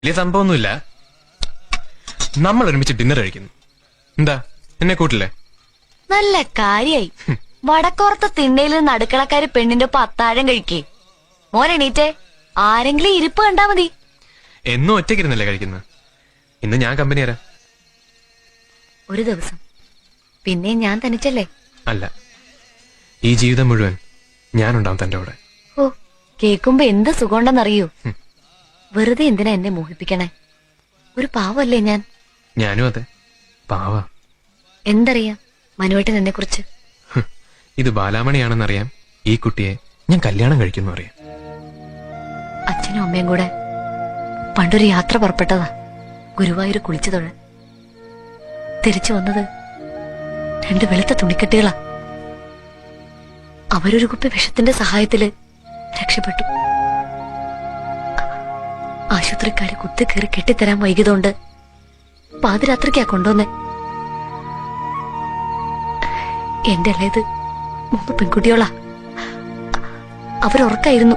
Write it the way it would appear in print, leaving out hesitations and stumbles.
വലിയ സംഭവമൊന്നുമില്ല. നമ്മൾ ഒരുമിച്ച് ഡിന്നർ കഴിക്കുന്നു. എന്താ എന്നെ കൂട്ടില്ലേ? നല്ല കാര്യായി. വടക്കോർത്ത തിണ്ണയിൽ നിന്ന് അടുക്കളക്കാര് പെണ്ണിന്റെ ഒപ്പം അത്താഴം കഴിക്കേ. മോനെണീറ്റേ, ആരെങ്കിലും ഇരിപ്പ് കണ്ടാ മതി. എന്നും ഒറ്റയ്ക്കിരുന്നല്ലേ കഴിക്കുന്നത്? ഇന്ന് ഞാൻ കമ്പനി തരാം. ഒരു ദിവസം പിന്നെ ഞാൻ തനിച്ചല്ലേ? അല്ല, ഈ ജീവിതം മുഴുവൻ ഞാനുണ്ടാവും തന്റെ കൂടെ. ഓ, കേക്കുമ്പോ എന്ത് സുഖമുണ്ടെന്നറിയോ? വെറുതെ എന്തിനാ എന്നെ മോഹിപ്പിക്കണേ? ഒരു പാവല്ലേ ഞാൻ? ഞാനും അതെ, പാവ. എന്തറിയാം മനുവേട്ടൻ എന്നെ കുറിച്ച്? ഇത് ബാലാമണിയാണെന്നറിയാം. ഈ കുട്ടിയെ ഞാൻ കല്യാണം കഴിക്കുന്നു അറിയാം. അച്ഛനും അമ്മയും കൂടെ പണ്ടൊരു യാത്ര പുറപ്പെട്ടതാ, ഗുരുവായൂർ കുളിച്ചു തൊഴാൻ. തിരിച്ചു വന്നത് 2 വെളുത്ത തുണിക്കെട്ടുകളാ. അവരൊരു കുപ്പി വിഷത്തിന്റെ സഹായത്തില് രക്ഷപ്പെട്ടു. ആശുപത്രിക്കാര് കുത്തിക്കേറി കെട്ടിത്തരാൻ വൈകിയതുകൊണ്ട് പാതിരാത്രിക്കാ കൊണ്ടുവന്നേ. എന്റെ അല്ലേത് 3 പെൺകുട്ടികളാ. അവരുറക്കായിരുന്നു.